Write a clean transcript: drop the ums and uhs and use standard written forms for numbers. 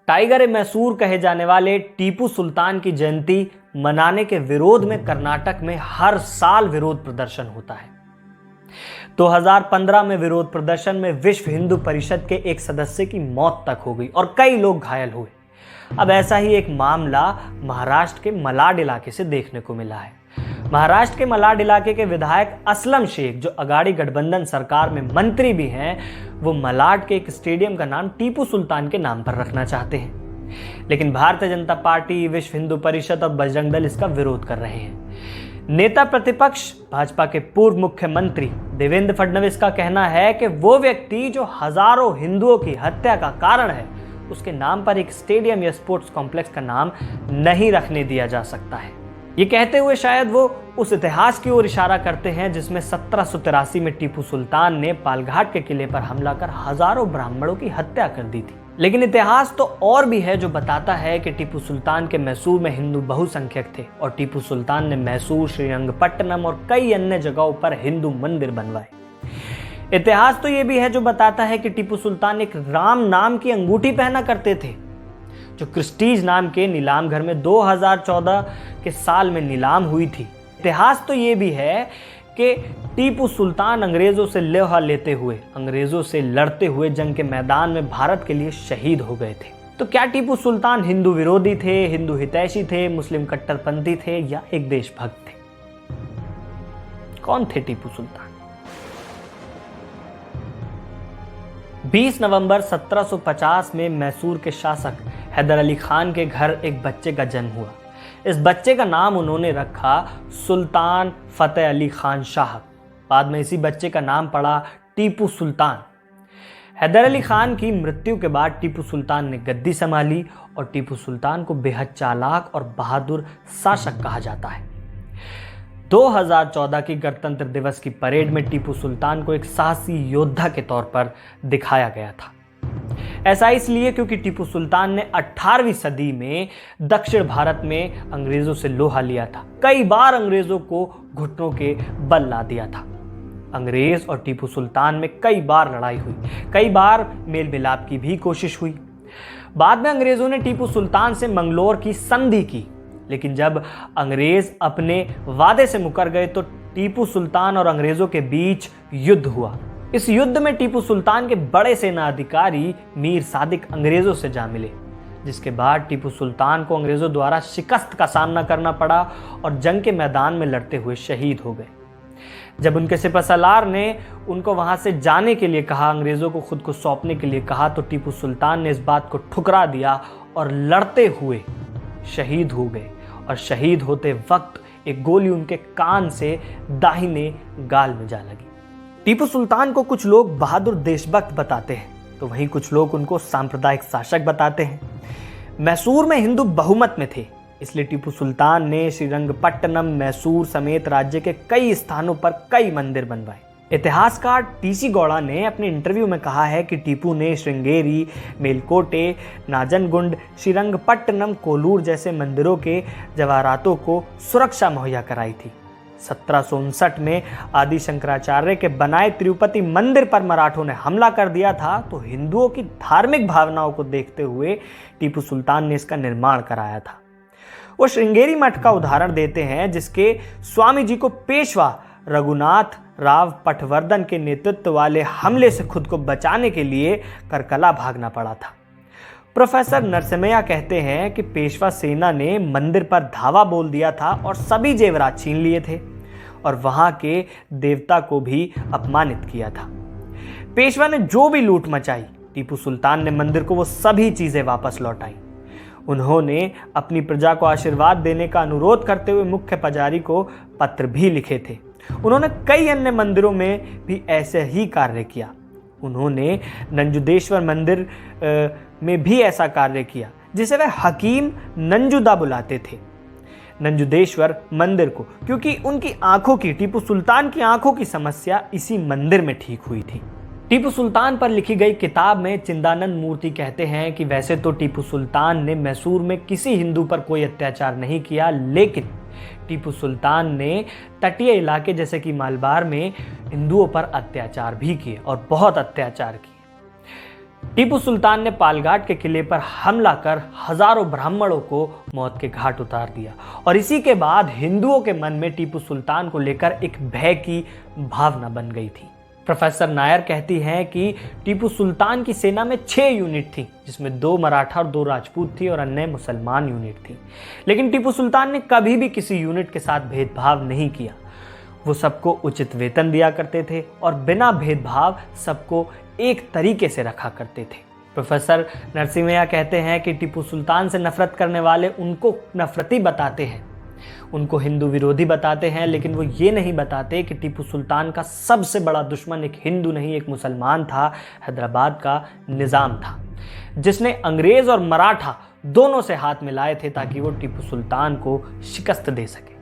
Tiger ए मैसूर कहे जाने वाले टीपू सुल्तान की जयंती मनाने के विरोध में कर्नाटक में हर साल विरोध प्रदर्शन होता है। 2015 में विरोध प्रदर्शन में विश्व हिंदू परिषद के एक सदस्य की मौत तक हो गई और कई लोग घायल हुए। अब ऐसा ही एक मामला महाराष्ट्र के मलाड इलाके से देखने को मिला है। महाराष्ट्र के मलाड इलाके के विधायक असलम शेख, जो अगाड़ी गठबंधन सरकार में मंत्री भी हैं, वो मलाड के एक स्टेडियम का नाम टीपू सुल्तान के नाम पर रखना चाहते हैं, लेकिन भारतीय जनता पार्टी, विश्व हिंदू परिषद और बजरंग दल इसका विरोध कर रहे हैं। नेता प्रतिपक्ष भाजपा के पूर्व मुख्यमंत्री देवेंद्र फडणवीस का कहना है कि वो व्यक्ति जो हजारों हिंदुओं की हत्या का कारण है, उसके नाम पर एक स्टेडियम या स्पोर्ट्स कॉम्प्लेक्स का नाम नहीं रखने दिया जा सकता है। ये कहते हुए शायद वो उस इतिहास की ओर इशारा करते हैं जिसमें 1783 में टीपू सुल्तान ने पालघाट के किले पर हमला कर हजारों ब्राह्मणों की हत्या कर दी थी। लेकिन इतिहास तो और भी है जो बताता है कि टीपू सुल्तान के मैसूर में हिंदू बहुसंख्यक थे और टीपू सुल्तान ने मैसूर, श्रीरंगपट्टनम और कई अन्य जगहों पर हिंदू मंदिर बनवाए। इतिहास तो ये भी है जो बताता है कि टीपू सुल्तान एक राम नाम की अंगूठी पहना करते थे, जो क्रिस्टीज नाम के नीलाम घर में 2014 के साल में नीलाम हुई थी। इतिहास तो ये भी है कि टीपू सुल्तान अंग्रेजों से लोहा लेते हुए, अंग्रेजों से लड़ते हुए जंग के मैदान में भारत के लिए शहीद हो गए थे। तो क्या टीपू सुल्तान हिंदू विरोधी थे, हिंदू हितैषी थे, मुस्लिम कट्टरपंथी थे या एक देशभक्त थे? कौन थे टीपू सुल्तान? 20 नवंबर 1750 में मैसूर के शासक हैदर अली खान के घर एक बच्चे का जन्म हुआ। इस बच्चे का नाम उन्होंने रखा सुल्तान फतेह अली खान शाह। बाद में इसी बच्चे का नाम पड़ा टीपू सुल्तान। हैदर अली खान की मृत्यु के बाद टीपू सुल्तान ने गद्दी संभाली और टीपू सुल्तान को बेहद चालाक और बहादुर शासक कहा जाता है। 2014 की गणतंत्र दिवस की परेड में टीपू सुल्तान को एक साहसी योद्धा के तौर पर दिखाया गया था। ऐसा इसलिए क्योंकि टीपू सुल्तान ने 18वीं सदी में दक्षिण भारत में अंग्रेजों से लोहा लिया था। कई बार अंग्रेजों को घुटनों के बल ला दिया था। अंग्रेज और टीपू सुल्तान में कई बार लड़ाई हुई, कई बार मेल मिलाप की भी कोशिश हुई। बाद में अंग्रेजों ने टीपू सुल्तान से मंगलोर की संधि की, लेकिन जब अंग्रेज अपने वादे से मुकर गए तो टीपू सुल्तान और अंग्रेजों के बीच युद्ध हुआ। इस युद्ध में टीपू सुल्तान के बड़े सेना अधिकारी मीर सादिक अंग्रेजों से जा मिले, जिसके बाद टीपू सुल्तान को अंग्रेजों द्वारा शिकस्त का सामना करना पड़ा और जंग के मैदान में लड़ते हुए शहीद हो गए। जब उनके सिपहसालार ने उनको वहां से जाने के लिए कहा, अंग्रेजों को खुद को सौंपने के लिए कहा, तो टीपू सुल्तान ने इस बात को ठुकरा दिया और लड़ते हुए शहीद हो गए। और शहीद होते वक्त एक गोली उनके कान से दाहिने गाल में जा लगी। टीपू सुल्तान को कुछ लोग बहादुर देशभक्त बताते हैं, तो वहीं कुछ लोग उनको सांप्रदायिक शासक बताते हैं। मैसूर में हिंदू बहुमत में थे, इसलिए टीपू सुल्तान ने श्रीरंगपट्टनम, मैसूर समेत राज्य के कई स्थानों पर कई मंदिर बनवाए। इतिहासकार टीसी गौड़ा ने अपने इंटरव्यू में कहा है कि टीपू ने श्रृंगेरी, मेलकोटे, नाजनगुंड, श्रीरंगपट्टनम, कोलूर जैसे मंदिरों के जवाहरातों को सुरक्षा मुहैया कराई थी। 1759 में आदि शंकराचार्य के बनाए तिरुपति मंदिर पर मराठों ने हमला कर दिया था, तो हिंदुओं की धार्मिक भावनाओं को देखते हुए टीपू सुल्तान ने इसका निर्माण कराया था। वो श्रृंगेरी मठ का उदाहरण देते हैं, जिसके स्वामी जी को पेशवा रघुनाथ राव पटवर्धन के नेतृत्व वाले हमले से खुद को बचाने के लिए करकला भागना पड़ा था। प्रोफेसर नरसिम्हा कहते हैं कि पेशवा सेना ने मंदिर पर धावा बोल दिया था और सभी जेवरात छीन लिए थे और वहां के देवता को भी अपमानित किया था। पेशवा ने जो भी लूट मचाई, टीपू सुल्तान ने मंदिर को वो सभी चीजें वापस लौटाई। उन्होंने अपनी प्रजा को आशीर्वाद देने का अनुरोध करते हुए मुख्य पुजारी को पत्र भी लिखे थे। उन्होंने कई अन्य मंदिरों में भी ऐसे ही कार्य किया। उन्होंने नंजुदेश्वर मंदिर में भी ऐसा कार्य किया, जिसे वे हकीम नंजुदा बुलाते थे, नंजुदेश्वर मंदिर को, क्योंकि उनकी आंखों की, टीपू सुल्तान की आंखों की समस्या इसी मंदिर में ठीक हुई थी। टीपू सुल्तान पर लिखी गई किताब में चिंदानंद मूर्ति कहते हैं कि वैसे तो टीपू सुल्तान ने मैसूर में किसी हिंदू पर कोई अत्याचार नहीं किया, लेकिन टीपू सुल्तान ने तटीय इलाके जैसे कि मालबार में हिंदुओं पर अत्याचार भी किए और बहुत अत्याचार किए। टीपू सुल्तान ने पालघाट के किले पर हमला कर हजारों ब्राह्मणों को मौत के घाट उतार दिया और इसी के बाद हिंदुओं के मन में टीपू सुल्तान को लेकर एक भय की भावना बन गई थी। प्रोफेसर नायर कहती हैं कि टीपू सुल्तान की सेना में 6 यूनिट थी, जिसमें 2 मराठा और 2 राजपूत थी और अन्य मुसलमान यूनिट थी। लेकिन टीपू सुल्तान ने कभी भी किसी यूनिट के साथ भेदभाव नहीं किया। वो सबको उचित वेतन दिया करते थे और बिना भेदभाव सबको एक तरीके से रखा करते थे। प्रोफेसर नरसिम्हा कहते हैं कि टीपू सुल्तान से नफरत करने वाले उनको नफरती बताते हैं, उनको हिंदू विरोधी बताते हैं, लेकिन वो ये नहीं बताते कि टीपू सुल्तान का सबसे बड़ा दुश्मन एक हिंदू नहीं, एक मुसलमान था, हैदराबाद का निज़ाम था, जिसने अंग्रेज और मराठा दोनों से हाथ मिलाए थे ताकि वो टीपू सुल्तान को शिकस्त दे सके।